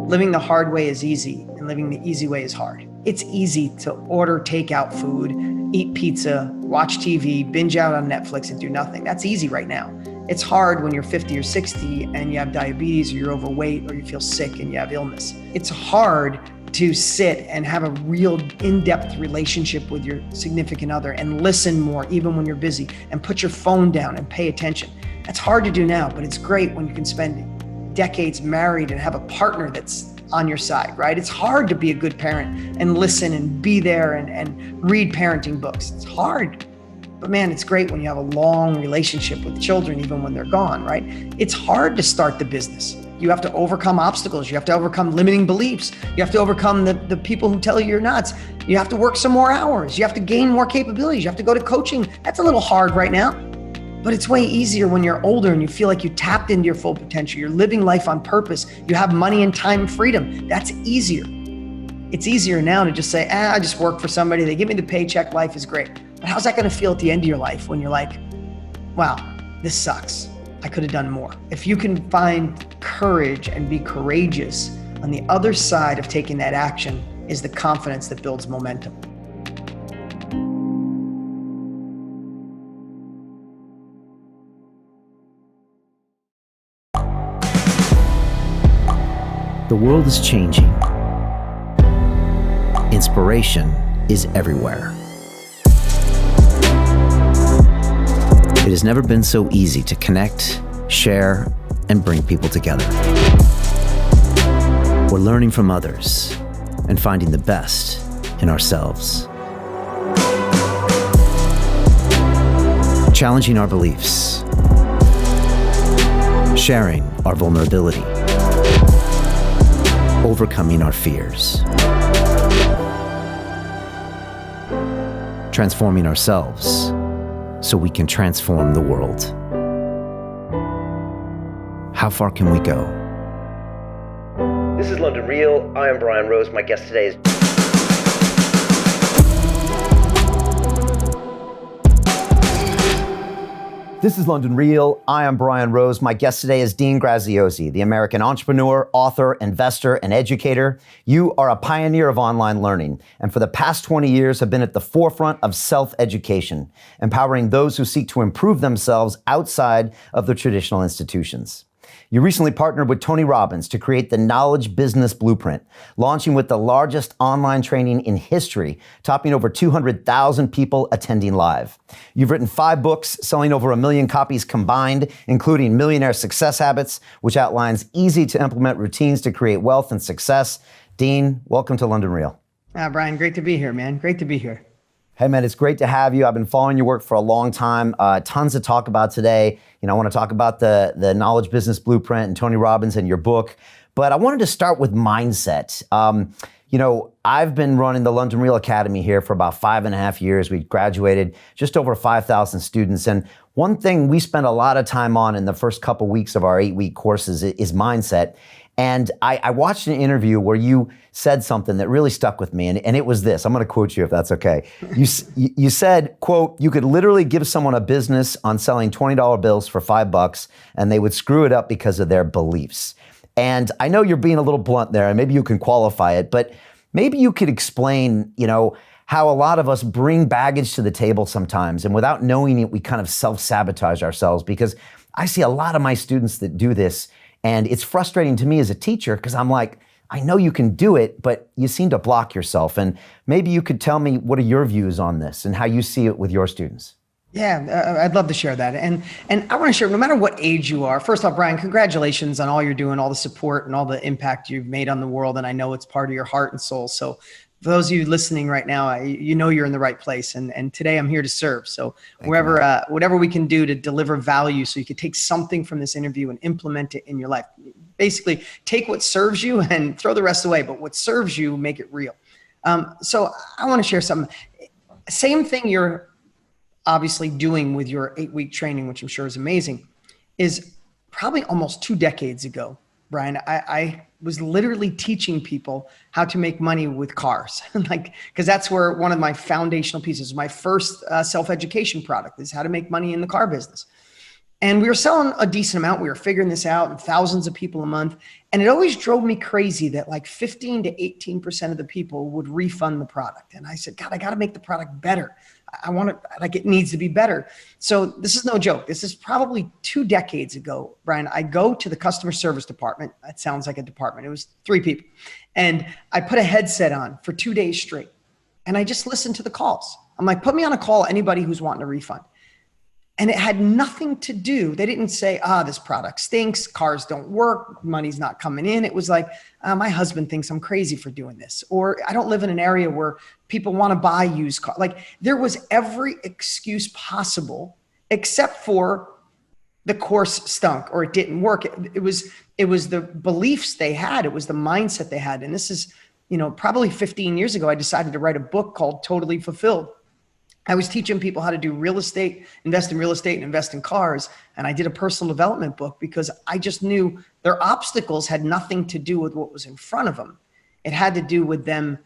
Living the hard way is easy and living the easy way is hard. It's easy to order takeout food, eat pizza, watch TV, binge out on Netflix and do nothing. That's easy right now. It's hard when you're 50 or 60 and you have diabetes or you're overweight or you feel sick and you have illness. It's hard to sit and have a real in-depth relationship with your significant other and listen more even when you're busy and put your phone down and pay attention. That's hard to do now, but it's great when you can spend decades married and have a partner that's on your side, right? It's hard to be a good parent and listen and be there and read parenting books. It's hard, but man, it's great when you have a long relationship with children, even when they're gone, right? It's hard to start the business. You have to overcome obstacles. You have to overcome limiting beliefs. You have to overcome the people who tell you you're nuts. You have to work some more hours. You have to gain more capabilities. You have to go to coaching. That's a little hard right now. But it's way easier when you're older and you feel like you tapped into your full potential. You're living life on purpose. You have money and time freedom. That's easier. It's easier now to just say, I just work for somebody. They give me the paycheck. Life is great. But how's that going to feel at the end of your life when you're like, wow, this sucks. I could have done more. If you can find courage and be courageous, on the other side of taking that action is the confidence that builds momentum. The world is changing. Inspiration is everywhere. It has never been so easy to connect, share, and bring people together. We're learning from others and finding the best in ourselves. Challenging our beliefs. Sharing our vulnerability. Overcoming our fears. Transforming ourselves so we can transform the world. How far can we go? This is London Real. I am Brian Rose. My guest today is... This is London Real. I am Brian Rose. My guest today is Dean Graziosi, the American entrepreneur, author, investor, and educator. You are a pioneer of online learning, and for the past 20 years have been at the forefront of self-education, empowering those who seek to improve themselves outside of the traditional institutions. You recently partnered with Tony Robbins to create the Knowledge Business Blueprint, launching with the largest online training in history, topping over 200,000 people attending live. You've written 5 books, selling over 1 million copies combined, including Millionaire Success Habits, which outlines easy to implement routines to create wealth and success. Dean, welcome to London Real. Brian, great to be here, man. Great to be here. Hey man, it's great to have you. I've been following your work for a long time. Tons to talk about today. I want to talk about the Knowledge Business Blueprint and Tony Robbins and your book. But I wanted to start with mindset. I've been running the London Real Academy here for about 5.5 years. We graduated just over 5,000 students. And one thing we spend a lot of time on in the first couple weeks of our 8-week courses is mindset. And I watched an interview where you said something that really stuck with me, and it was this. I'm going to quote you if that's okay. You said, quote, "You could literally give someone a business on selling $20 bills for $5 and they would screw it up because of their beliefs." And I know you're being a little blunt there, and maybe you can qualify it, but maybe you could explain, how a lot of us bring baggage to the table sometimes, and without knowing it, we kind of self-sabotage ourselves, because I see a lot of my students that do this. And it's frustrating to me as a teacher because I'm like, I know you can do it, but you seem to block yourself. And maybe you could tell me, what are your views on this and how you see it with your students? Yeah, I'd love to share that. And I want to share, no matter what age you are, first off, Brian, congratulations on all you're doing, all the support and all the impact you've made on the world. And I know it's part of your heart and soul. So for those of you listening right now, you're in the right place. And today I'm here to serve. So whatever we can do to deliver value so you can take something from this interview and implement it in your life. Basically, take what serves you and throw the rest away, but what serves you, make it real. So I want to share something. Same thing you're obviously doing with your 8-week training, which I'm sure is amazing, is probably almost 2 decades ago, Brian, I was literally teaching people how to make money with cars. Because that's where one of my foundational pieces, my first self-education product is how to make money in the car business. And we were selling a decent amount. We were figuring this out, and thousands of people a month. And it always drove me crazy that like 15 to 18% of the people would refund the product. And I said, God, I got to make the product better. I want it, like it needs to be better. So this is no joke. This is probably 2 decades ago, Brian. I go to the customer service department. That sounds like a department. It was 3 people. And I put a headset on for 2 days straight. And I just listened to the calls. I'm like, put me on a call, anybody who's wanting a refund. And it had nothing to do. They didn't say, this product stinks, cars don't work, money's not coming in. It was like, my husband thinks I'm crazy for doing this. Or I don't live in an area where people want to buy used cars. Like there was every excuse possible except for the course stunk or it didn't work. It was the beliefs they had. It was the mindset they had. And this is, probably 15 years ago, I decided to write a book called Totally Fulfilled. I was teaching people how to do real estate, invest in real estate and invest in cars. And I did a personal development book because I just knew their obstacles had nothing to do with what was in front of them. It had to do with them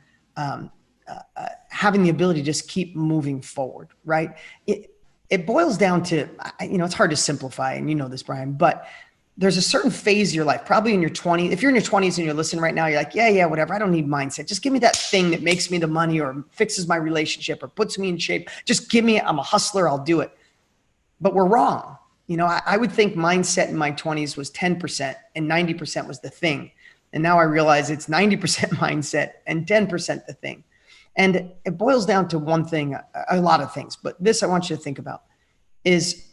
having the ability to just keep moving forward, right? It boils down to, it's hard to simplify, and you know this, Brian, but there's a certain phase of your life, probably in your 20s. If you're in your 20s and you're listening right now, you're like, yeah, whatever. I don't need mindset. Just give me that thing that makes me the money or fixes my relationship or puts me in shape. Just give me, I'm a hustler. I'll do it. But we're wrong. I would think mindset in my 20s was 10% and 90% was the thing. And now I realize it's 90% mindset and 10% the thing. And it boils down to one thing, a lot of things, but this I want you to think about is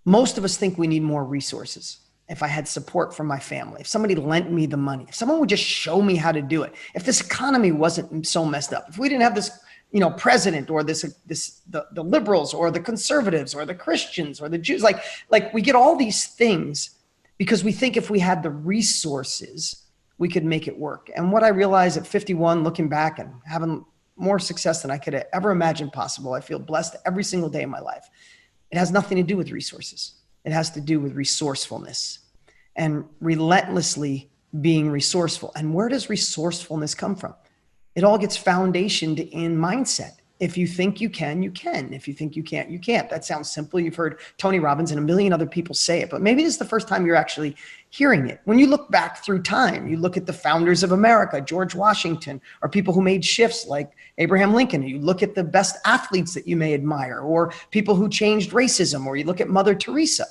most of us think we need more resources. If I had support from my family, if somebody lent me the money, if someone would just show me how to do it, if this economy wasn't so messed up, if we didn't have this, president or the liberals or the conservatives or the Christians or the Jews, like we get all these things because we think if we had the resources, we could make it work. And what I realized at 51, looking back and having more success than I could have ever imagined possible, I feel blessed every single day of my life. It has nothing to do with resources. It has to do with resourcefulness and relentlessly being resourceful. And where does resourcefulness come from? It all gets foundationed in mindset. If you think you can, you can. If you think you can't, you can't. That sounds simple. You've heard Tony Robbins and a million other people say it, but maybe this is the first time you're actually hearing it. When you look back through time, you look at the founders of America, George Washington, or people who made shifts like Abraham Lincoln. You look at the best athletes that you may admire, or people who changed racism, or you look at Mother Teresa.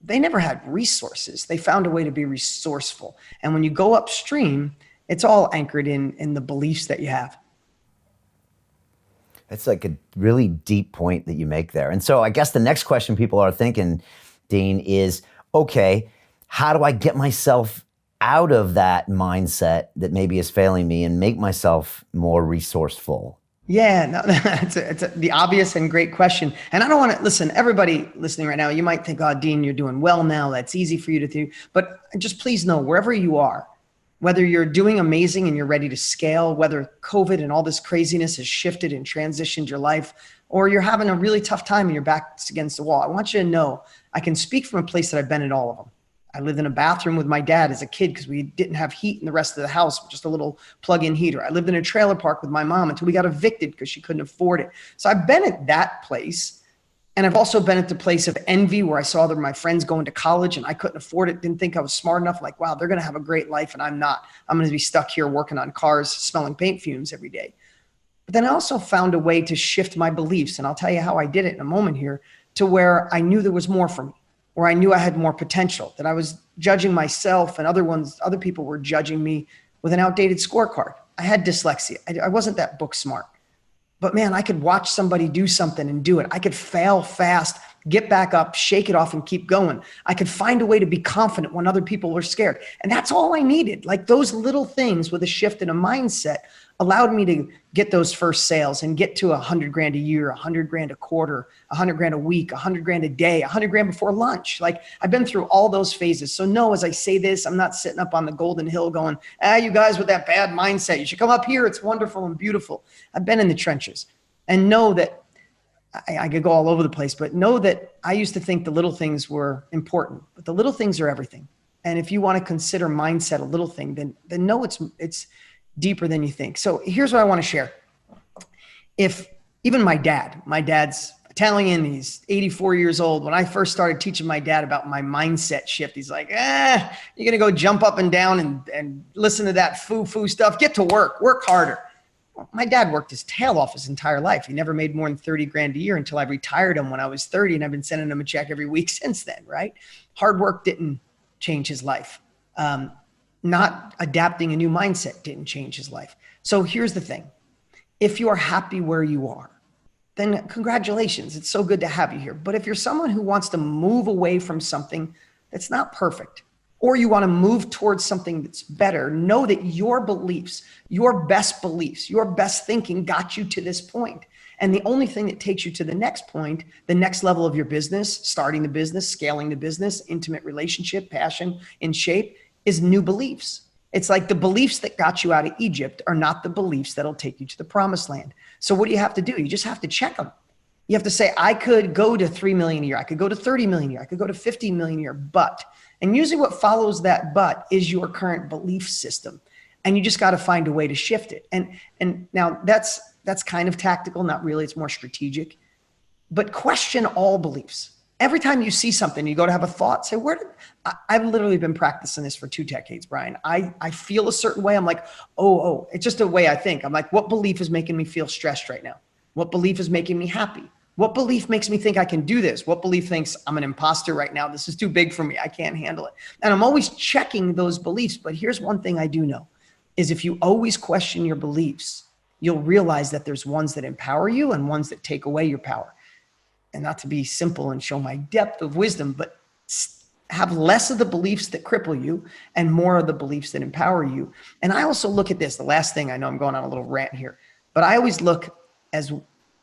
They never had resources. They found a way to be resourceful. And when you go upstream, it's all anchored in the beliefs that you have. It's like a really deep point that you make there. And so I guess the next question people are thinking, Dean, is, okay, how do I get myself out of that mindset that maybe is failing me and make myself more resourceful? Yeah, no, it's the obvious and great question. And I don't want to, listen, everybody listening right now, you might think, oh, Dean, you're doing well now. That's easy for you to do. But just please know, wherever you are, whether you're doing amazing and you're ready to scale, whether COVID and all this craziness has shifted and transitioned your life, or you're having a really tough time and your back's against the wall, I want you to know I can speak from a place that I've been in all of them. I lived in a bathroom with my dad as a kid because we didn't have heat in the rest of the house, just a little plug-in heater. I lived in a trailer park with my mom until we got evicted because she couldn't afford it. So I've been at that place. And I've also been at the place of envy where I saw that my friends going to college and I couldn't afford it, didn't think I was smart enough. Like, wow, they're going to have a great life and I'm not. I'm going to be stuck here working on cars, smelling paint fumes every day. But then I also found a way to shift my beliefs. And I'll tell you how I did it in a moment here, to where I knew there was more for me, where I knew I had more potential, that I was judging myself and other people were judging me with an outdated scorecard. I had dyslexia. I wasn't that book smart. But man, I could watch somebody do something and do it. I could fail fast, get back up, shake it off and keep going. I could find a way to be confident when other people were scared. And that's all I needed. Like those little things with a shift in a mindset allowed me to get those first sales and get to $100,000 a year, $100,000 a quarter, $100,000 a week, $100,000 a day, $100,000 before lunch. Like I've been through all those phases. So no, as I say this, I'm not sitting up on the golden hill going, you guys with that bad mindset, you should come up here. It's wonderful and beautiful. I've been in the trenches and know that I could go all over the place, but know that I used to think the little things were important, but the little things are everything. And if you want to consider mindset a little thing, then know it's deeper than you think. So here's what I want to share. If even my dad's Italian. He's 84 years old. When I first started teaching my dad about my mindset shift, he's like, you're going to go jump up and down and listen to that foo-foo stuff. Get to work harder. Well, my dad worked his tail off his entire life. He never made more than 30 grand a year until I retired him when I was 30. And I've been sending him a check every week since then, right? Hard work didn't change his life. Not adapting a new mindset didn't change his life. So here's the thing. If you are happy where you are, then congratulations. It's so good to have you here. But if you're someone who wants to move away from something that's not perfect, or you want to move towards something that's better, know that your beliefs, your best thinking got you to this point. And the only thing that takes you to the next point, the next level of your business, starting the business, scaling the business, intimate relationship, passion, in shape, is new beliefs. It's like the beliefs that got you out of Egypt are not the beliefs that'll take you to the promised land. So what do you have to do? You just have to check them. You have to say, I could go to 3 million a year. I could go to 30 million a year. I could go to 50 million a year, but, and usually what follows that but is your current belief system. And you just got to find a way to shift it. And now that's kind of tactical, not really, it's more strategic, but question all beliefs. Every time you see something, you go to have a thought, say, I've literally been practicing this for 2 decades, Brian. I feel a certain way. I'm like, it's just a way I think. I'm like, what belief is making me feel stressed right now? What belief is making me happy? What belief makes me think I can do this? What belief thinks I'm an imposter right now? This is too big for me. I can't handle it. And I'm always checking those beliefs. But here's one thing I do know is if you always question your beliefs, you'll realize that there's ones that empower you and ones that take away your power. And not to be simple and show my depth of wisdom, but have less of the beliefs that cripple you and more of the beliefs that empower you. And I also look at this, the last thing, I know I'm going on a little rant here, but I always look as,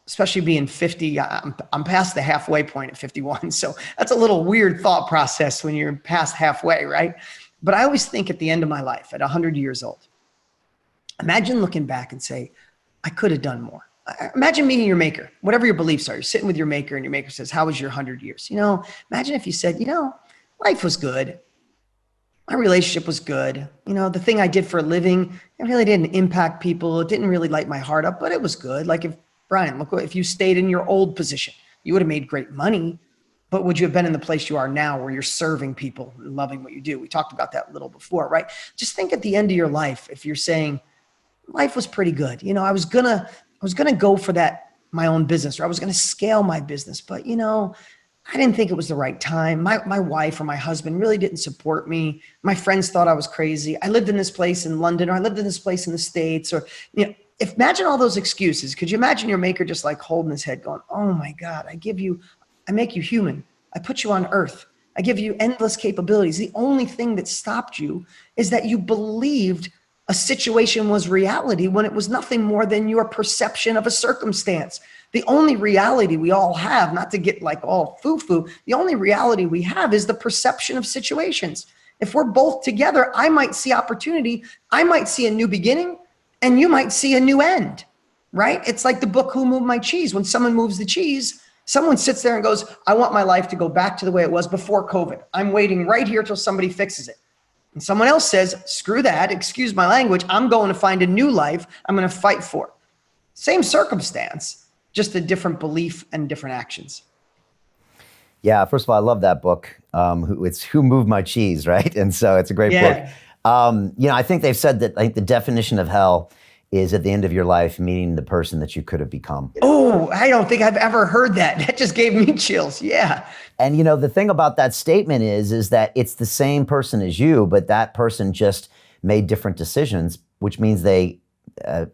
especially being 50, I'm past the halfway point at 51. So that's a little weird thought process when you're past halfway, right? But I always think at the end of my life, at 100 years old, imagine looking back and say, I could have done more. Imagine meeting your maker, whatever your beliefs are. You're sitting with your maker and your maker says, how was your 100 years? Imagine if you said, life was good. My relationship was good. The thing I did for a living, it really didn't impact people. It didn't really light my heart up, but it was good. Like Brian, if you stayed in your old position, you would have made great money, but would you have been in the place you are now where you're serving people and loving what you do? We talked about that a little before, right? Just think at the end of your life, if you're saying life was pretty good, I was going to go for that, my own business, or I was going to scale my business, but I didn't think it was the right time. My wife or my husband really didn't support me. My friends thought I was crazy. I lived in this place in London, or I lived in this place in the States, or, imagine all those excuses. Could you imagine your maker just like holding his head going, oh my God, I make you human. I put you on earth. I give you endless capabilities. The only thing that stopped you is that you believed a situation was reality when it was nothing more than your perception of a circumstance. The only reality we all have, not to get like all foo-foo, the only reality we have is the perception of situations. If we're both together, I might see opportunity, I might see a new beginning, and you might see a new end, right? It's like the book, Who Moved My Cheese? When someone moves the cheese, someone sits there and goes, I want my life to go back to the way it was before COVID. I'm waiting right here till somebody fixes it. And someone else says, screw that, excuse my language, I'm going to find a new life I'm going to fight for. Same circumstance, just a different belief and different actions. Yeah, first of all, I love that book. It's Who Moved My Cheese, right? And so it's a great book. I think they've said that the definition of hell is at the end of your life meeting the person that you could have become. Oh, I don't think I've ever heard that. That just gave me chills. Yeah. And the thing about that statement is that it's the same person as you, but that person just made different decisions, which means they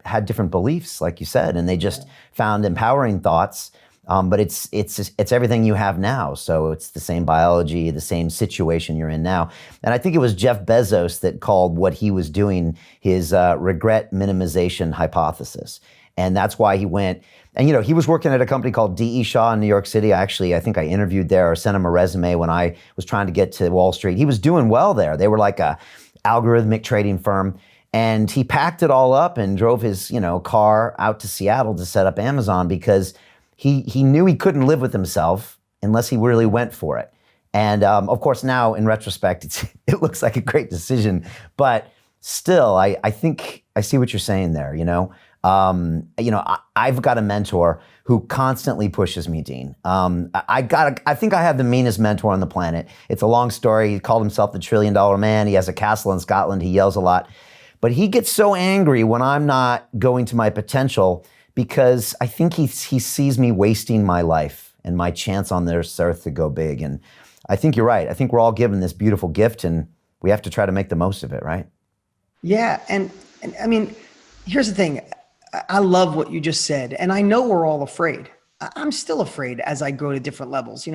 had different beliefs, like you said, and they just found empowering thoughts. But it's everything you have now. So it's the same biology, the same situation you're in now. And I think it was Jeff Bezos that called what he was doing his regret minimization hypothesis. And that's why he went, and he was working at a company called D.E. Shaw in New York City. I think I interviewed there or sent him a resume when I was trying to get to Wall Street. He was doing well there. They were like a algorithmic trading firm. And he packed it all up and drove his car out to Seattle to set up Amazon because he knew he couldn't live with himself unless he really went for it. And of course, now in retrospect, it looks like a great decision. But still, I think I see what you're saying there. I've got a mentor who constantly pushes me, Dean. I think I have the meanest mentor on the planet. It's a long story. He called himself the $1 trillion man. He has a castle in Scotland. He yells a lot. But he gets so angry when I'm not going to my potential because I think he sees me wasting my life and my chance on this earth to go big. And I think you're right. I think we're all given this beautiful gift and we have to try to make the most of it, right? Yeah. And I mean, here's the thing. I love what you just said. And I know we're all afraid. I'm still afraid as I go to different levels.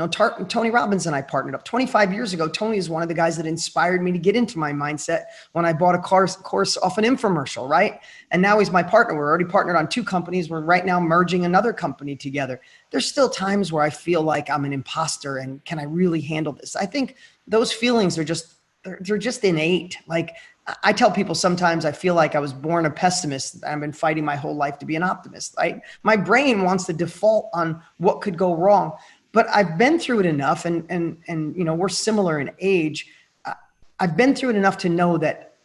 Tony Robbins and I partnered up 25 years ago. Tony is one of the guys that inspired me to get into my mindset when I bought a course off an infomercial, right? And now he's my partner. We're already partnered on 2 companies. We're right now merging another company together. There's still times where I feel like I'm an imposter and can I really handle this? I think those feelings are they're just innate. Like I tell people sometimes I feel like I was born a pessimist. I've been fighting my whole life to be an optimist. Right? My brain wants to default on what could go wrong, but I've been through it enough, and we're similar in age. I've been through it enough to know that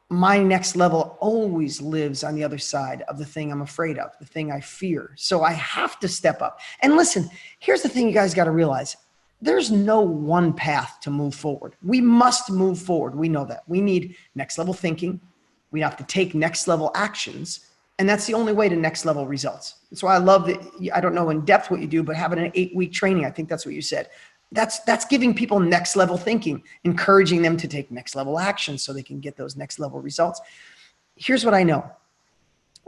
my next level always lives on the other side of the thing I'm afraid of, the thing I fear. So I have to step up. And listen, here's the thing you guys got to realize. There's no one path to move forward. We must move forward. We know that. We need next level thinking. We have to take next level actions. And that's the only way to next level results. That's why I love that. I don't know in depth what you do, but having an 8-week training, I think that's what you said. That's giving people next level thinking, encouraging them to take next level actions so they can get those next level results. Here's what I know.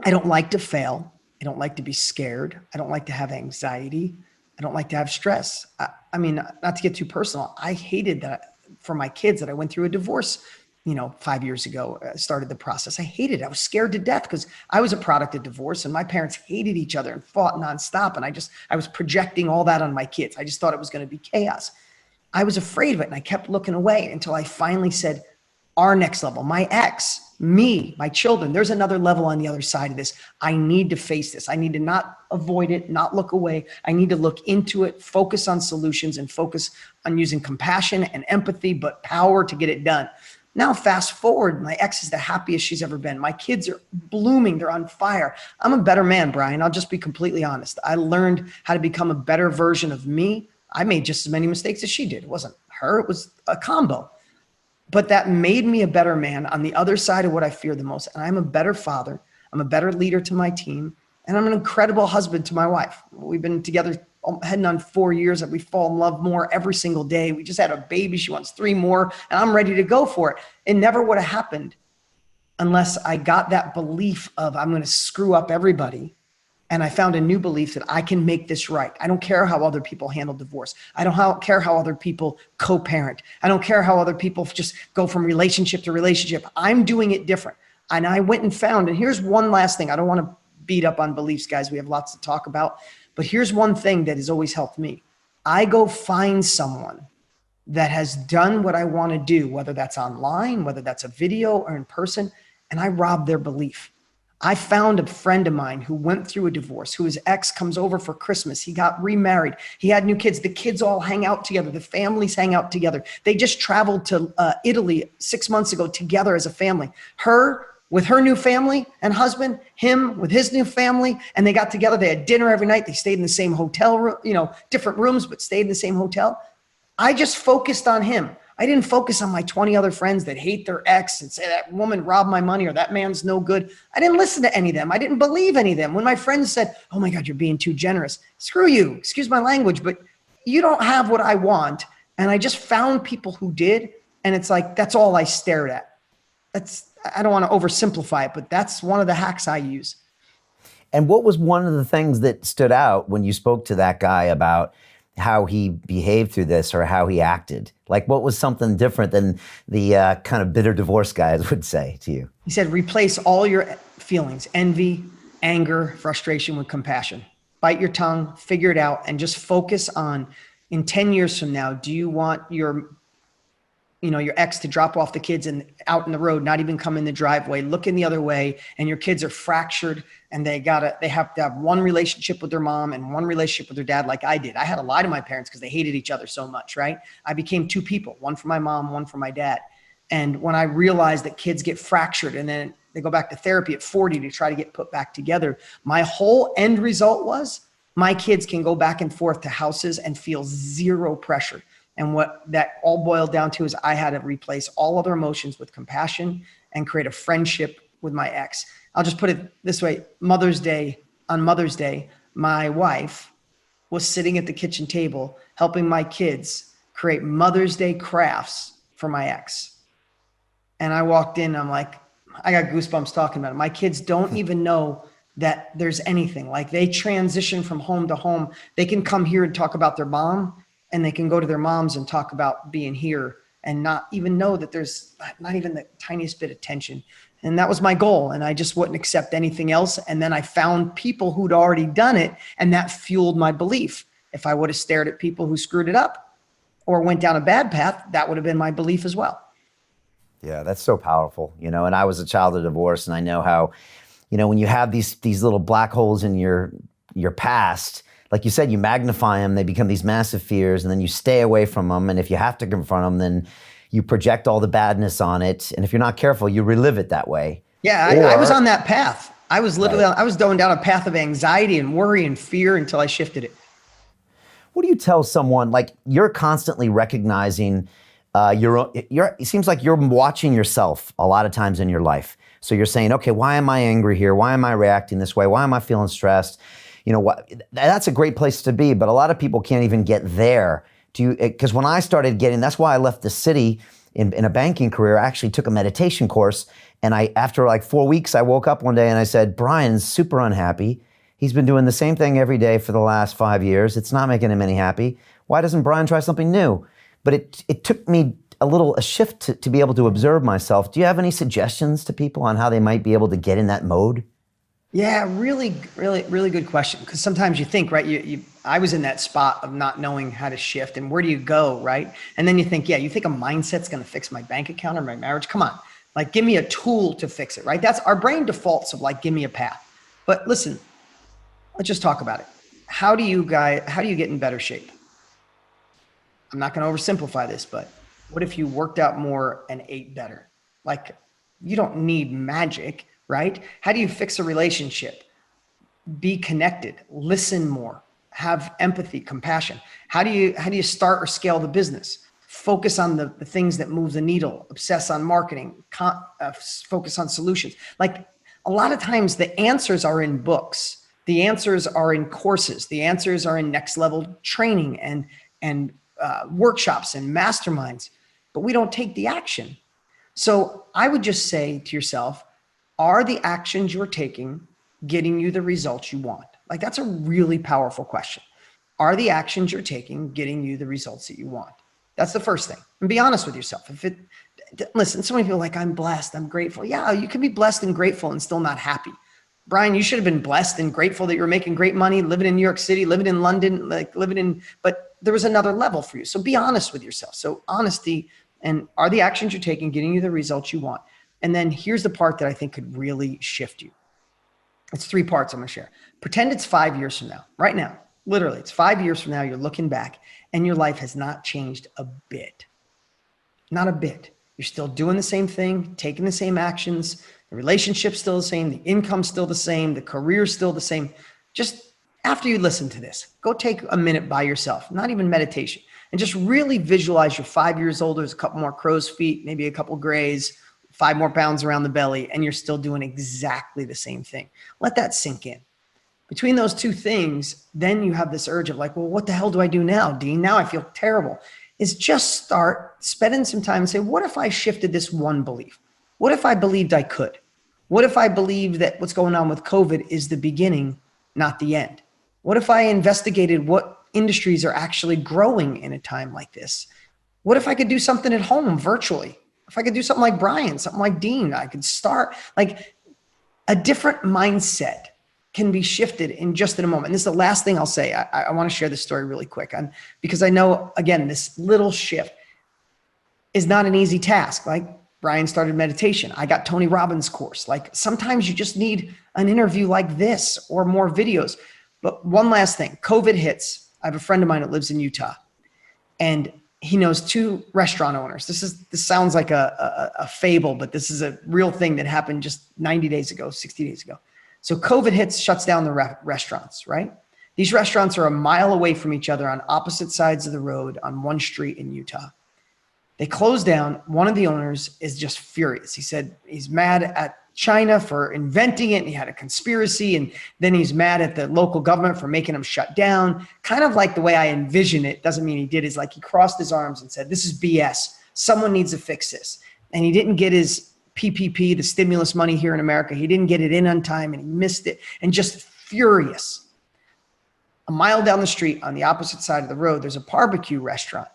I don't like to fail. I don't like to be scared. I don't like to have anxiety. I don't like to have stress. I mean, not to get too personal, I hated that for my kids that I went through a divorce, 5 years ago, started the process. I hated it. I was scared to death because I was a product of divorce and my parents hated each other and fought nonstop. And I was projecting all that on my kids. I just thought it was going to be chaos. I was afraid of it and I kept looking away until I finally said, our next level, my ex, me, my children, there's another level on the other side of this. I need to face this. I need to not avoid it, not look away. I need to look into it, focus on solutions and focus on using compassion and empathy, but power to get it done. Now, fast forward, my ex is the happiest she's ever been. My kids are blooming. They're on fire. I'm a better man, Brian. I'll just be completely honest. I learned how to become a better version of me. I made just as many mistakes as she did. It wasn't her. It was a combo. But that made me a better man on the other side of what I fear the most. And I'm a better father. I'm a better leader to my team. And I'm an incredible husband to my wife. We've been together heading on 4 years that we fall in love more every single day. We just had a baby. She wants 3 more and I'm ready to go for it. It never would have happened unless I got that belief of I'm going to screw up everybody. And I found a new belief that I can make this right. I don't care how other people handle divorce. I don't care how other people co-parent. I don't care how other people just go from relationship to relationship. I'm doing it different. And I went and found, and here's one last thing. I don't want to beat up on beliefs, guys. We have lots to talk about. But here's one thing that has always helped me. I go find someone that has done what I want to do, whether that's online, whether that's a video or in person, and I rob their belief. I found a friend of mine who went through a divorce, who his ex comes over for Christmas. He got remarried. He had new kids. The kids all hang out together. The families hang out together. They just traveled to Italy 6 months ago together as a family. Her with her new family and husband, him with his new family, and they got together. They had dinner every night. They stayed in the same hotel room, different rooms, but stayed in the same hotel. I just focused on him. I didn't focus on my 20 other friends that hate their ex and say that woman robbed my money or that man's no good. I didn't listen to any of them. I didn't believe any of them. When my friends said, oh my God, you're being too generous. Screw you, excuse my language, but you don't have what I want. And I just found people who did. And it's like, that's all I stared at. I don't want to oversimplify it, but that's one of the hacks I use. And what was one of the things that stood out when you spoke to that guy about how he behaved through this or how he acted? Like, what was something different than the kind of bitter divorce guys would say to you? He said, replace all your feelings, envy, anger, frustration with compassion. Bite your tongue, figure it out, and just focus on, in 10 years from now, do you want your ex to drop off the kids and out in the road, not even come in the driveway, looking the other way, and your kids are fractured and they have to have one relationship with their mom and one relationship with their dad, like I did. I had to lie to my parents because they hated each other so much, right? I became 2 people, one for my mom, one for my dad. And when I realized that kids get fractured and then They go back to therapy at 40 to try to get put back together. My whole end result was my kids can go back and forth to houses and feel zero pressure. And what that all boiled down to is I had to replace all other emotions with compassion and create a friendship with my ex. I'll just put it this way. On Mother's Day, my wife was sitting at the kitchen table helping my kids create Mother's Day crafts for my ex. And I walked in, I'm like, I got goosebumps talking about it. My kids don't even know that there's anything. Like, they transition from home to home. They can come here and talk about their mom, and they can go to their moms and talk about being here and not even know that there's not even the tiniest bit of tension. And that was my goal. And I just wouldn't accept anything else. And then I found people who'd already done it, and that fueled my belief. If I would have stared at people who screwed it up or went down a bad path, that would have been my belief as well. Yeah, that's so powerful, and I was a child of divorce, and I know how, when you have these little black holes in your past, like you said, you magnify them, they become these massive fears, and then you stay away from them. And if you have to confront them, then you project all the badness on it. And if you're not careful, you relive it that way. Yeah, I was on that path. I was literally, I was going down a path of anxiety and worry and fear until I shifted it. What do you tell someone, like, you're constantly recognizing it seems like you're watching yourself a lot of times in your life. So you're saying, okay, why am I angry here? Why am I reacting this way? Why am I feeling stressed? That's a great place to be, but a lot of people can't even get there. Because when I started that's why I left the city in a banking career. I actually took a meditation course, and after like 4 weeks, I woke up one day and I said, Brian's super unhappy. He's been doing the same thing every day for the last 5 years. It's not making him any happy. Why doesn't Brian try something new? But it took me a shift to be able to observe myself. Do you have any suggestions to people on how they might be able to get in that mode? Yeah, really, really, really good question. Because sometimes you think, right, I was in that spot of not knowing how to shift and where do you go, right? And then you think a mindset's going to fix my bank account or my marriage. Come on, like, give me a tool to fix it, right? That's our brain defaults of like, give me a path. But listen, let's just talk about it. How do you get in better shape? I'm not going to oversimplify this, but what if you worked out more and ate better? Like, you don't need magic, right? How do you fix a relationship? Be connected, listen more, have empathy, compassion. How do you start or scale the business? Focus on the things that move the needle, obsess on marketing, focus on solutions. Like, a lot of times the answers are in books. The answers are in courses. The answers are in next level training and workshops and masterminds, but we don't take the action. So I would just say to yourself, are the actions you're taking getting you the results you want? Like, that's a really powerful question. Are the actions you're taking getting you the results that you want? That's the first thing. And be honest with yourself. Listen, so many people are like, I'm blessed, I'm grateful. Yeah, you can be blessed and grateful and still not happy. Brian, you should have been blessed and grateful that you were making great money, living in New York City, living in London, but there was another level for you. So be honest with yourself. So honesty, and are the actions you're taking getting you the results you want? And then here's the part that I think could really shift you. It's 3 parts I'm going to share. Pretend it's 5 years from now, right now, literally it's 5 years from now. You're looking back and your life has not changed a bit, not a bit. You're still doing the same thing, taking the same actions. The relationship's still the same. The income's still the same. The career's still the same. Just after you listen to this, go take a minute by yourself, not even meditation, and just really visualize you're 5 years older. There's a couple more crow's feet, maybe a couple grays, 5 more pounds around the belly, and you're still doing exactly the same thing. Let that sink in. Between those 2 things, then you have this urge of like, well, what the hell do I do now, Dean? Now I feel terrible. Is just start spending some time and say, what if I shifted this one belief? What if I believed I could? What if I believed that what's going on with COVID is the beginning, not the end? What if I investigated what industries are actually growing in a time like this? What if I could do something at home virtually? If I could do something like Brian, something like Dean, I could start. Like, a different mindset can be shifted in just in a moment. And this is the last thing I'll say. I want to share this story really quick because I know, again, this little shift is not an easy task. Like, Brian started meditation. I got Tony Robbins' course. Like, sometimes you just need an interview like this or more videos. But one last thing, COVID hits. I have a friend of mine that lives in Utah, and he knows two restaurant owners. This sounds like a fable, but this is a real thing that happened just 90 days ago, 60 days ago. So COVID hits, shuts down the restaurants, right? These restaurants are a mile away from each other on opposite sides of the road on one street in Utah. They closed down. One of the owners is just furious. He said he's mad at China for inventing it, and he had a conspiracy, and then he's mad at the local government for making him shut down. Kind of like the way I envision it, doesn't mean he did, is like he crossed his arms and said, this is BS. Someone needs to fix this. And he didn't get his PPP, the stimulus money here in America. He didn't get it in on time, and he missed it, and just furious. A mile down the street on the opposite side of the road, there's a barbecue restaurant.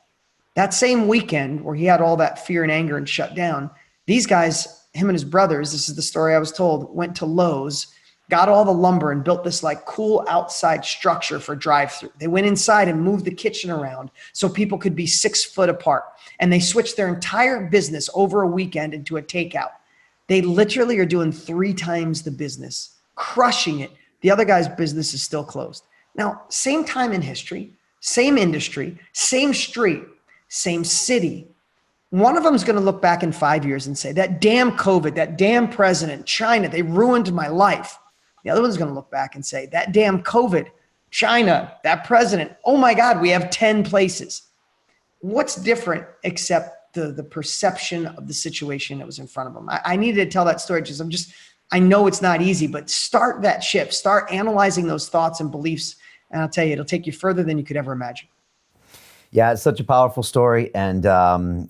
That same weekend where he had all that fear and anger and shut down, these guys, him and his brothers, this is the story I was told, went to Lowe's, got all the lumber and built this like cool outside structure for drive-through. They went inside and moved the kitchen around so people could be 6 foot apart. And they switched their entire business over a weekend into a takeout. They literally are doing 3 times the business, crushing it. The other guy's business is still closed. Now, same time in history, same industry, same street, same city. One of them is going to look back in 5 years and say, that damn COVID, that damn president, China, they ruined my life. The other one's going to look back and say, that damn COVID, China, that president, oh my God, we have 10 places. What's different except the perception of the situation that was in front of them? I needed to tell that story because I know it's not easy, but start that shift, start analyzing those thoughts and beliefs. And I'll tell you, it'll take you further than you could ever imagine. Yeah, it's such a powerful story, and I'm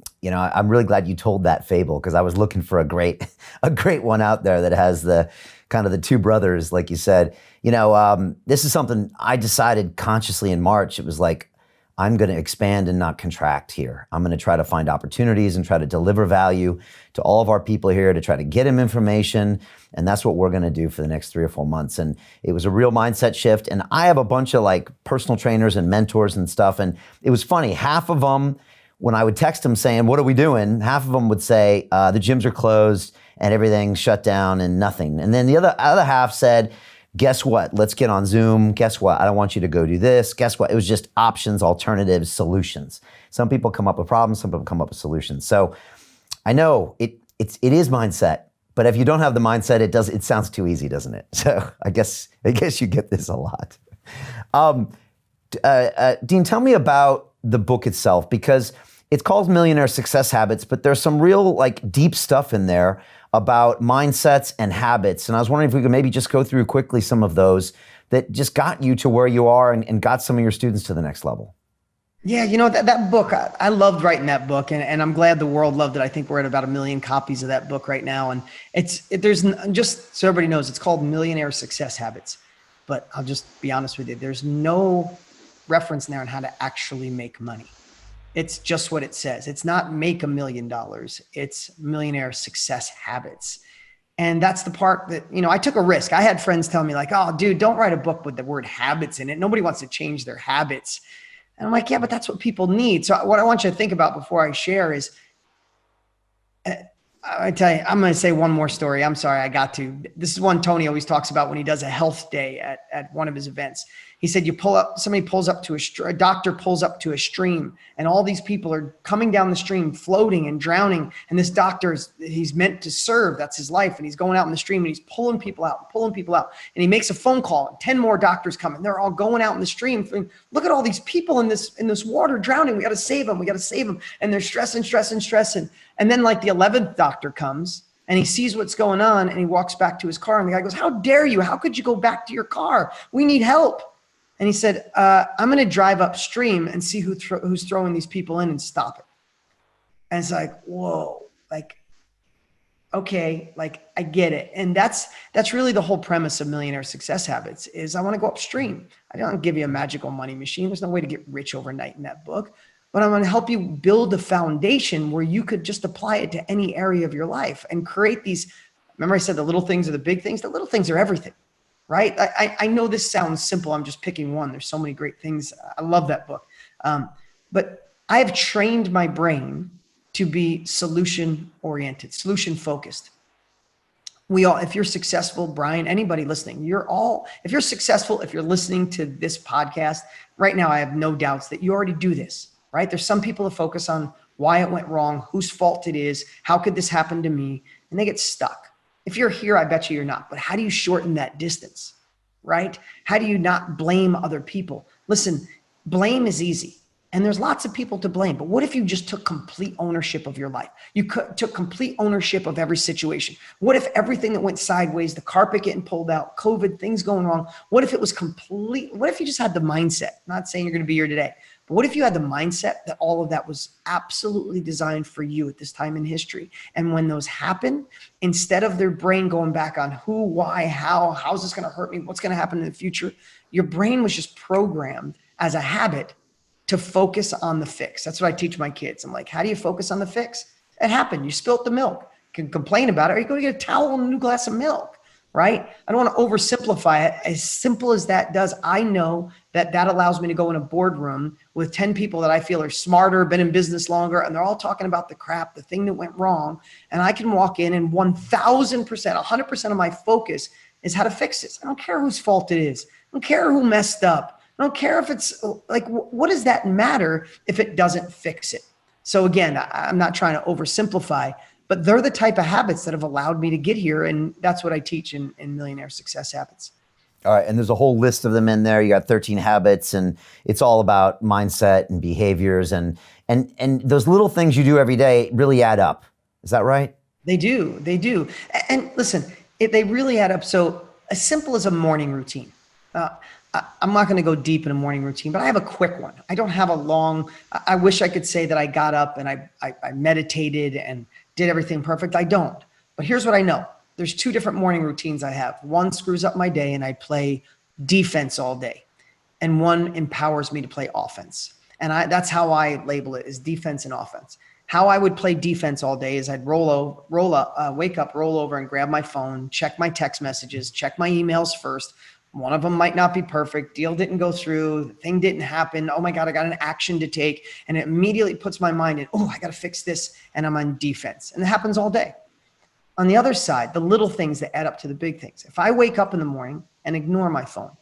really glad you told that fable because I was looking for a great one out there that has the kind of the 2 brothers, like you said. This is something I decided consciously in March. It was like, I'm going to expand and not contract here. I'm going to try to find opportunities and try to deliver value to all of our people here, to try to get them information. And that's what we're going to do for the next 3 or 4 months. And it was a real mindset shift. And I have a bunch of like personal trainers and mentors and stuff. And it was funny. Half of them, when I would text them saying, what are we doing? Half of them would say, the gyms are closed and everything's shut down and nothing. And then the other half said, guess what? Let's get on Zoom. Guess what? I don't want you to go do this. Guess what? It was just options, alternatives, solutions. Some people come up with problems. Some people come up with solutions. So I know it is mindset, but if you don't have the mindset, it sounds too easy, doesn't it? So I guess you get this a lot. Dean, tell me about the book itself, because it's called Millionaire Success Habits, but there's some real like deep stuff in there about mindsets and habits. And I was wondering if we could maybe just go through quickly some of those that just got you to where you are and got some of your students to the next level. Yeah, that book, I loved writing that book, and I'm glad the world loved it. I think we're at about 1 million copies of that book right now. And there's just so everybody knows, it's called Millionaire Success Habits. But I'll just be honest with you, there's no reference in there on how to actually make money. It's just what it says. It's not make $1 million. It's millionaire success habits. And that's the part that, I took a risk. I had friends tell me like, oh, dude, don't write a book with the word habits in it. Nobody wants to change their habits. And I'm like, yeah, but that's what people need. So what I want you to think about before I share is, I tell you, I'm going to say one more story. I'm sorry, I got to. This is one Tony always talks about when he does a health day at one of his events. He said, a doctor pulls up to a stream, and all these people are coming down the stream, floating and drowning. And this doctor, he's meant to serve. That's his life. And he's going out in the stream and he's pulling people out. And he makes a phone call, and 10 more doctors come, and they're all going out in the stream. Thinking, look at all these people in this water drowning. We got to save them. And they're stressing. And then like the 11th doctor comes, and he sees what's going on, and he walks back to his car, and the guy goes, how dare you? How could you go back to your car? We need help. And he said, I'm going to drive upstream and see who's throwing these people in and stop it. And it's like, whoa, like, okay, like I get it. And that's really the whole premise of Millionaire Success Habits is I want to go upstream. I don't give you a magical money machine. There's no way to get rich overnight in that book, but I'm going to help you build a foundation where you could just apply it to any area of your life and create these. Remember I said the little things are the big things. The little things are everything. Right? I know this sounds simple. I'm just picking one. There's so many great things. I love that book. But I have trained my brain to be solution oriented, solution focused. If you're successful, Brian, anybody listening, if you're successful, if you're listening to this podcast right now, I have no doubts that you already do this. right? There's some people that focus on why it went wrong, whose fault it is, how could this happen to me? And they get stuck. If you're here, I bet you you're not. But how do you shorten that distance, right? How do you not blame other people? Listen, blame is easy. And there's lots of people to blame. But what if you just took complete ownership of your life? You took complete ownership of every situation. What if everything that went sideways, the carpet getting pulled out, COVID, things going wrong, what if it was complete? What if you just had the mindset? I'm not saying you're going to be here today, but what if you had the mindset that all of that was absolutely designed for you at this time in history? And when those happen, instead of their brain going back on who, why, how's this going to hurt me? What's going to happen in the future? Your brain was just programmed as a habit to focus on the fix. That's what I teach my kids. I'm like, how do you focus on the fix? It happened. You spilt the milk. You can complain about it, or you go get a towel and a new glass of milk, right? I don't want to oversimplify it. As simple as that does, I know that that allows me to go in a boardroom with 10 people that I feel are smarter, been in business longer, and they're all talking about the crap, the thing that went wrong. And I can walk in and 1,000%, 100% of my focus is how to fix this. I don't care whose fault it is. I don't care who messed up. I don't care if it's like, what does that matter if it doesn't fix it? So again, I'm not trying to oversimplify, but they're the type of habits that have allowed me to get here. And that's what I teach in Millionaire Success Habits. All right. And there's a whole list of them in there. You got 13 habits, and it's all about mindset and behaviors. And those little things you do every day really add up. Is that right? They do. They do. And listen, they really add up. So as simple as a morning routine. I'm not going to go deep in a morning routine, but I have a quick one. I don't have a long, I wish I could say that I got up and I meditated and did everything perfect. I don't. But here's what I know. There's two different morning routines I have. One screws up my day and I play defense all day. And one empowers me to play offense. And that's how I label it, is defense and offense. How I would play defense all day is I'd wake up, roll over and grab my phone, check my text messages, check my emails first. One of them might not be perfect. Deal didn't go through. The thing didn't happen. Oh my God, I got an action to take. And it immediately puts my mind in, oh, I got to fix this. And I'm on defense. And it happens all day. On the other side, the little things that add up to the big things. If I wake up in the morning and ignore my phone,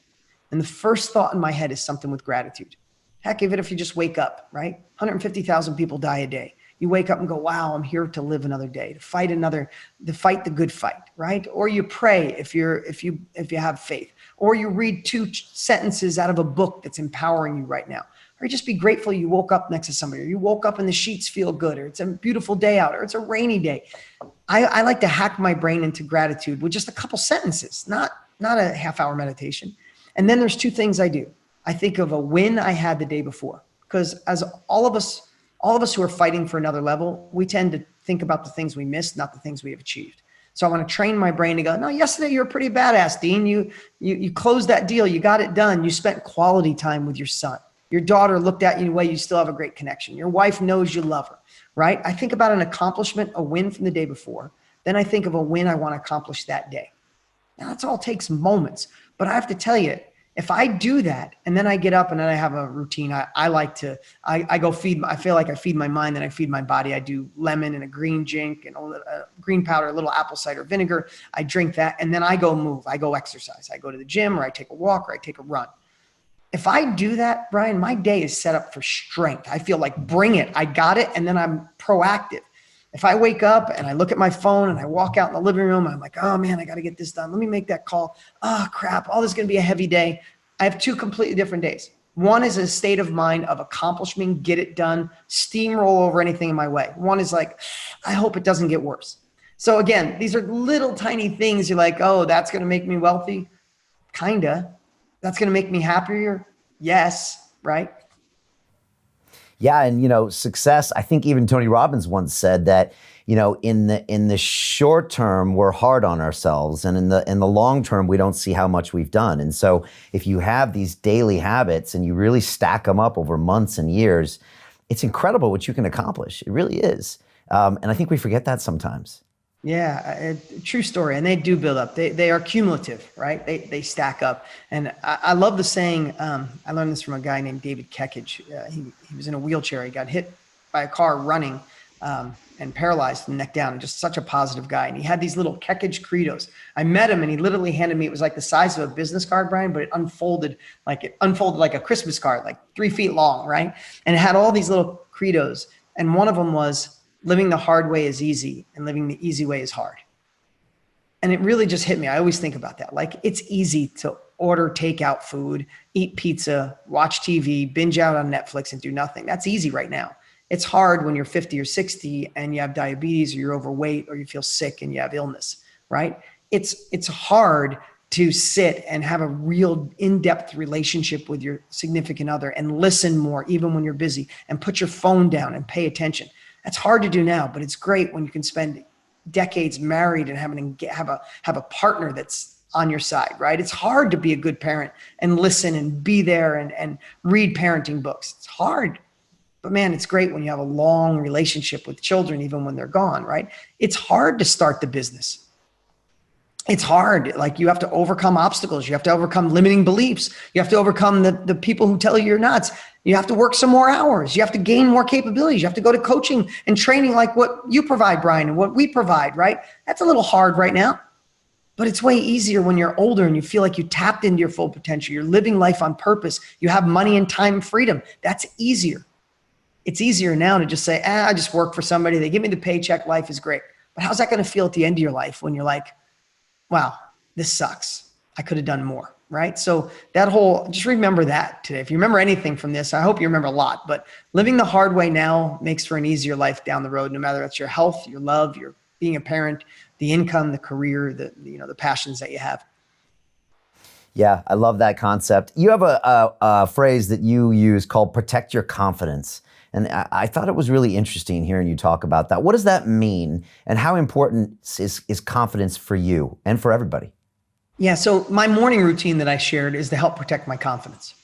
and the first thought in my head is something with gratitude. Heck, even if you just wake up, right? 150,000 people die a day. You wake up and go, wow, I'm here to live another day, to fight the good fight, right? Or you pray if you have faith. Or you read 2 sentences out of a book that's empowering you right now. Or just be grateful you woke up next to somebody, or you woke up and the sheets feel good, or it's a beautiful day out, or it's a rainy day. I like to hack my brain into gratitude with just a couple sentences, not a half-hour meditation. And then there's 2 things I do. I think of a win I had the day before, because as all of us who are fighting for another level, we tend to think about the things we missed, not the things we have achieved. So I want to train my brain to go, no, yesterday you were pretty badass, Dean. You closed that deal. You got it done. You spent quality time with your son. Your daughter looked at you in a way you still have a great connection. Your wife knows you love her, right? I think about an accomplishment, a win from the day before. Then I think of a win I want to accomplish that day. Now, that's all takes moments. But I have to tell you, if I do that and then I get up and then I have a routine, I like to, I go I feel like I feed my mind, then I feed my body. I do lemon and a green drink and a green powder, a little apple cider vinegar. I drink that and then I go move. I go exercise. I go to the gym, or I take a walk, or I take a run. If I do that, Brian, my day is set up for strength. I feel like bring it. I got it. And then I'm proactive. If I wake up and I look at my phone and I walk out in the living room, I'm like, oh man, I got to get this done. Let me make that call. Oh crap. Oh, this is going to be a heavy day. I have 2 completely different days. One is a state of mind of accomplishment, get it done, steamroll over anything in my way. One is like, I hope it doesn't get worse. So again, these are little tiny things. You're like, oh, that's going to make me wealthy. Kinda. That's going to make me happier. Yes. Right. Yeah. And, success, I think even Tony Robbins once said that, in the short term, we're hard on ourselves. And in the long term, we don't see how much we've done. And so if you have these daily habits and you really stack them up over months and years, it's incredible what you can accomplish. It really is. And I think we forget that sometimes. Yeah, true story. And they do build up. They are cumulative, right? They stack up. And I love the saying, I learned this from a guy named David Kekich. He was in a wheelchair. He got hit by a car running, and paralyzed from the neck down, and just such a positive guy. And he had these little Kekage credos. I met him and he literally handed me, it was like the size of a business card, Brian, but it unfolded like a Christmas card, like 3 feet long, right? And it had all these little credos. And one of them was, living the hard way is easy and living the easy way is hard. And it really just hit me. I always think about that. Like, it's easy to order takeout food, eat pizza, watch TV, binge out on Netflix and do nothing. That's easy right now. It's hard when you're 50 or 60 and you have diabetes or you're overweight or you feel sick and you have illness, right? It's hard to sit and have a real in-depth relationship with your significant other and listen more, even when you're busy, and put your phone down and pay attention. That's hard to do now, but it's great when you can spend decades married and have a partner that's on your side, right? It's hard to be a good parent and listen and be there and read parenting books. It's hard. But man, it's great when you have a long relationship with children, even when they're gone, right? It's hard to start the business. It's hard. Like, you have to overcome obstacles. You have to overcome limiting beliefs. You have to overcome the people who tell you you're nuts. You have to work some more hours. You have to gain more capabilities. You have to go to coaching and training like what you provide, Brian, and what we provide, right? That's a little hard right now, but it's way easier when you're older and you feel like you tapped into your full potential. You're living life on purpose. You have money and time freedom. That's easier. It's easier now to just say, I just work for somebody. They give me the paycheck. Life is great. But how's that going to feel at the end of your life when you're like, wow, this sucks. I could have done more, right? So just remember that today. If you remember anything from this, I hope you remember a lot, but living the hard way now makes for an easier life down the road, no matter that's your health, your love, your being a parent, the income, the career, the passions that you have. Yeah, I love that concept. You have a phrase that you use called protect your confidence. And I thought it was really interesting hearing you talk about that. What does that mean? And how important is confidence for you and for everybody? Yeah, so my morning routine that I shared is to help protect my confidence.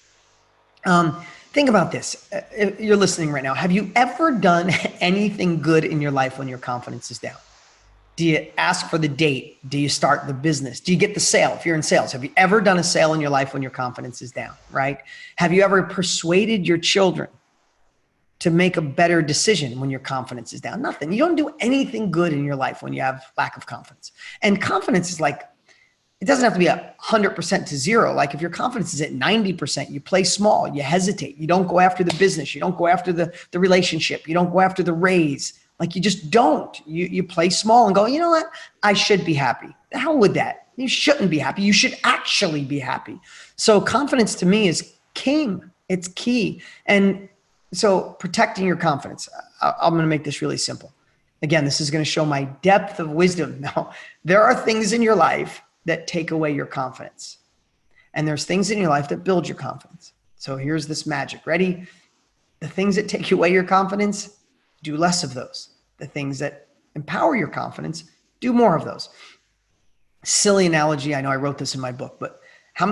Think about this. If you're listening right now. Have you ever done anything good in your life when your confidence is down? Do you ask for the date? Do you start the business? Do you get the sale if you're in sales? Have you ever done a sale in your life when your confidence is down, right? Have you ever persuaded your children to make a better decision when your confidence is down? Nothing. You don't do anything good in your life when you have lack of confidence. And confidence is like, it doesn't have to be 100% to zero. Like, if your confidence is at 90%, you play small, you hesitate, you don't go after the business, you don't go after the relationship, you don't go after the raise. Like, you just don't. You play small and go, you know what? I should be happy. The hell with that. You shouldn't be happy. You should actually be happy. So confidence to me is king. It's key. And so protecting your confidence, I'm going to make this really simple. Again, this is going to show my depth of wisdom. Now, there are things in your life that take away your confidence. And there's things in your life that build your confidence. So here's this magic. Ready? The things that take away your confidence, do less of those. The things that empower your confidence, do more of those. Silly analogy. I know I wrote this in my book, but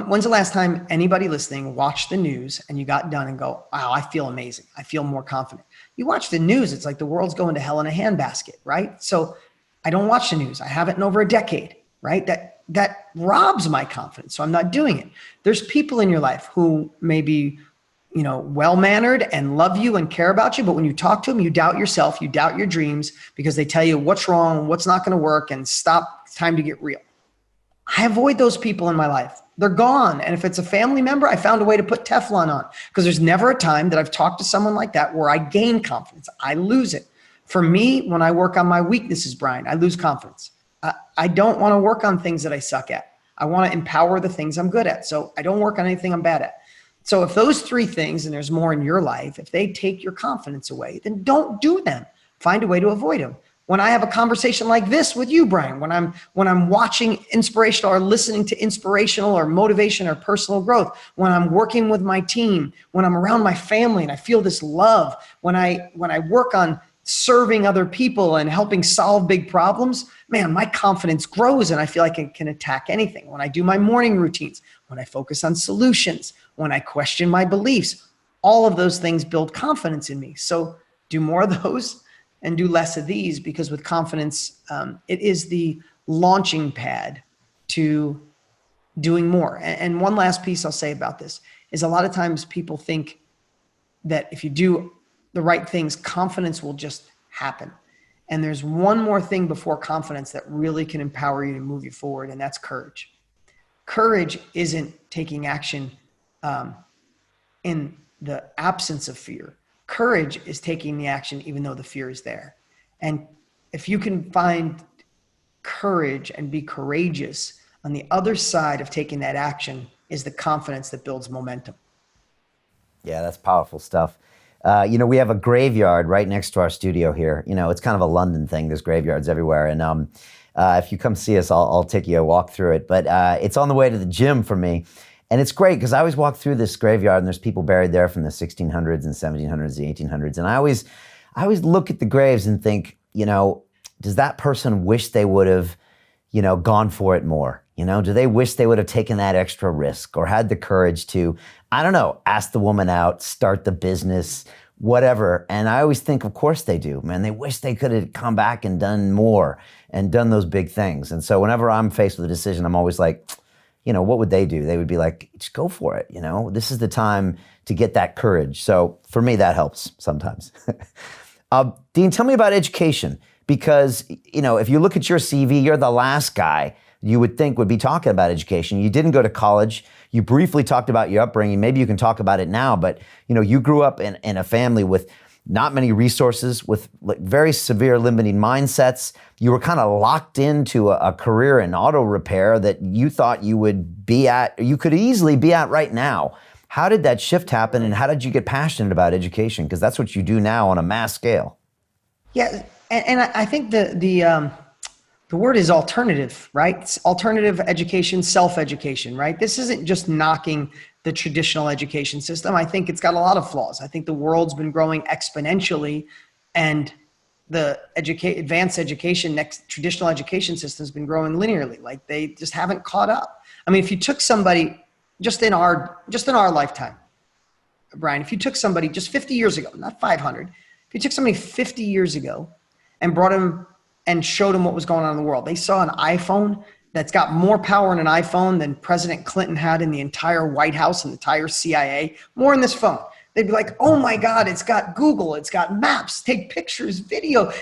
when's the last time anybody listening watched the news and you got done and go, wow, I feel amazing. I feel more confident. You watch the news, it's like the world's going to hell in a handbasket, right? So I don't watch the news. I haven't in over a decade, right? That robs my confidence. So I'm not doing it. There's people in your life who may be, well-mannered and love you and care about you. But when you talk to them, you doubt yourself, you doubt your dreams because they tell you what's wrong, what's not going to work, and stop, it's time to get real. I avoid those people in my life. They're gone. And if it's a family member, I found a way to put Teflon on, because there's never a time that I've talked to someone like that where I gain confidence. I lose it. For me, when I work on my weaknesses, Brian, I lose confidence. I don't want to work on things that I suck at. I want to empower the things I'm good at. So I don't work on anything I'm bad at. So if those three things, and there's more in your life, if they take your confidence away, then don't do them. Find a way to avoid them. When I have a conversation like this with you, Brian, when I'm watching inspirational or listening to inspirational or motivation or personal growth, when I'm working with my team, when I'm around my family and I feel this love, when I work on serving other people and helping solve big problems, man, my confidence grows and I feel like I can attack anything. When I do my morning routines, when I focus on solutions, when I question my beliefs, all of those things build confidence in me. So do more of those and do less of these, because with confidence, it is the launching pad to doing more. And one last piece I'll say about this is, a lot of times people think that if you do the right things, confidence will just happen. And there's one more thing before confidence that really can empower you to move you forward, and that's courage. Courage isn't taking action in the absence of fear. Courage is taking the action even though the fear is there. And if you can find courage and be courageous, on the other side of taking that action is the confidence that builds momentum. Yeah, that's powerful stuff. We have a graveyard right next to our studio here. It's kind of a London thing. There's graveyards everywhere. And if you come see us, I'll take you a walk through it. But it's on the way to the gym for me. And it's great because I always walk through this graveyard and there's people buried there from the 1600s and 1700s and 1800s. And I always look at the graves and think, does that person wish they would have, gone for it more? Do they wish they would have taken that extra risk or had the courage to, I don't know, ask the woman out, start the business, whatever. And I always think, of course they do, man. They wish they could have come back and done more and done those big things. And so whenever I'm faced with a decision, I'm always like, what would they do? They would be like, just go for it. This is the time to get that courage. So for me, that helps sometimes. Dean, tell me about education, because, if you look at your CV, you're the last guy you would think would be talking about education. You didn't go to college. You briefly talked about your upbringing. Maybe you can talk about it now, but, you grew up in a family with not many resources, with very severe limiting mindsets. You were kind of locked into a career in auto repair that you thought you could easily be at right now. How did that shift happen, and how did you get passionate about education? Because that's what you do now on a mass scale. Yeah, and I think the word is alternative, right? It's alternative education, self-education, right? This isn't just knocking the traditional education system. I think it's got a lot of flaws. I think the world's been growing exponentially, and the advanced education, traditional education system has been growing linearly. Like, they just haven't caught up. I mean, if you took somebody just in our lifetime, Brian, if you took somebody just 50 years ago, not 500, if you took somebody 50 years ago and brought them and showed them what was going on in the world, they saw an iPhone that's got more power in an iPhone than President Clinton had in the entire White House and the entire CIA, more in this phone. They'd be like, oh my God, it's got Google, it's got maps, take pictures, video,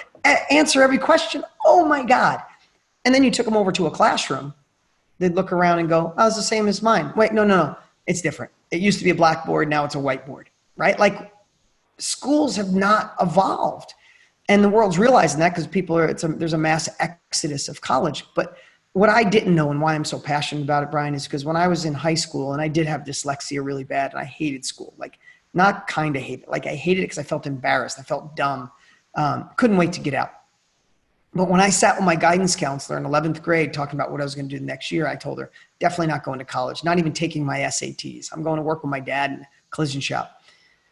answer every question. Oh my God. And then you took them over to a classroom. They'd look around and go, oh, it's the same as mine. Wait, no, it's different. It used to be a blackboard, now it's a whiteboard, right? Like, schools have not evolved. And the world's realizing that because there's a mass exodus of college. But what I didn't know, and why I'm so passionate about it, Brian, is because when I was in high school, and I did have dyslexia really bad, and I hated school, like, not kind of hate it. Like, I hated it because I felt embarrassed. I felt dumb. Couldn't wait to get out. But when I sat with my guidance counselor in 11th grade talking about what I was going to do the next year, I told her, definitely not going to college, not even taking my SATs. I'm going to work with my dad in a collision shop.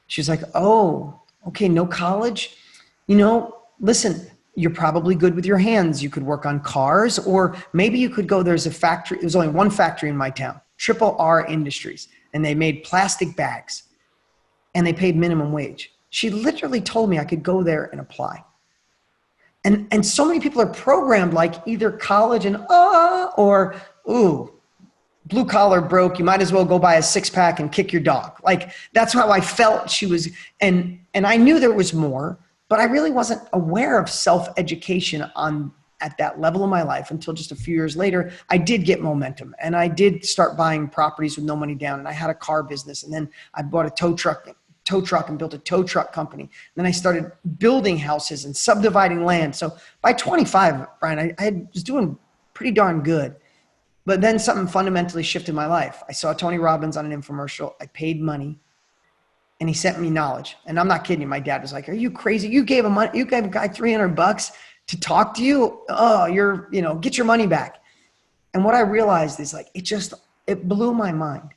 She was like, oh, okay, no college? Listen, you're probably good with your hands. You could work on cars, or maybe you could go, there's a factory. There's only one factory in my town, Triple R Industries, and they made plastic bags, and they paid minimum wage. She literally told me I could go there and apply. And so many people are programmed like either college and or blue collar broke. You might as well go buy a 6-pack and kick your dog. Like, that's how I felt she was. And I knew there was more, but I really wasn't aware of self-education at that level of my life until just a few years later. I did get momentum, and I did start buying properties with no money down. And I had a car business, and then I bought a tow truck and built a tow truck company. And then I started building houses and subdividing land. So by 25, Brian, I was doing pretty darn good. But then something fundamentally shifted my life. I saw Tony Robbins on an infomercial. I paid money, and he sent me knowledge. And I'm not kidding you. My dad was like, are you crazy? You gave a guy $300 to talk to you? Oh, get your money back. And what I realized is, like, it blew my mind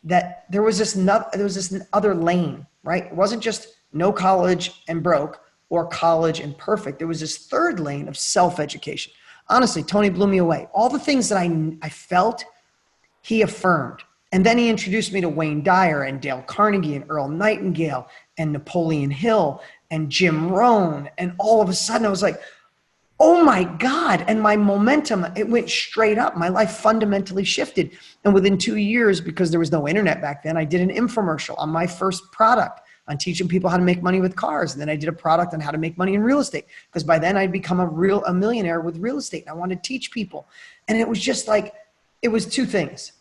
that there was this other lane, right? It wasn't just no college and broke or college and perfect. There was this third lane of self-education. Honestly, Tony blew me away. All the things that I felt, he affirmed. And then he introduced me to Wayne Dyer and Dale Carnegie and Earl Nightingale and Napoleon Hill and Jim Rohn. And all of a sudden I was like, oh my God. And my momentum, it went straight up. My life fundamentally shifted. And within 2 years, because there was no internet back then, I did an infomercial on my first product on teaching people how to make money with cars. And then I did a product on how to make money in real estate, because by then I'd become a millionaire with real estate. And I wanted to teach people. And it was just like, it was two things.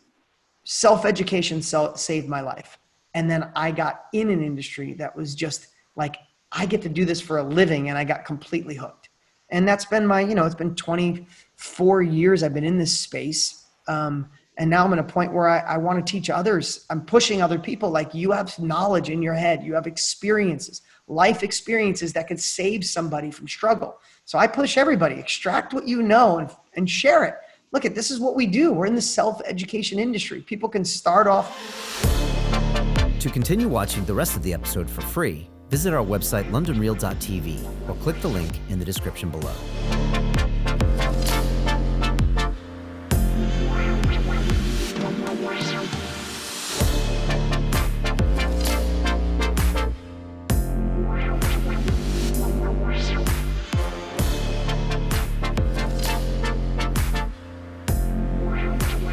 Self-education saved my life. And then I got in an industry that was just like, I get to do this for a living, and I got completely hooked. And that's been my, it's been 24 years I've been in this space. And now I'm at a point where I want to teach others. I'm pushing other people. Like, you have knowledge in your head. You have experiences, life experiences that could save somebody from struggle. So I push everybody, extract what you know and share it. Look, this is what we do. We're in the self-education industry. People can start off. To continue watching the rest of the episode for free, visit our website, londonreal.tv, or click the link in the description below.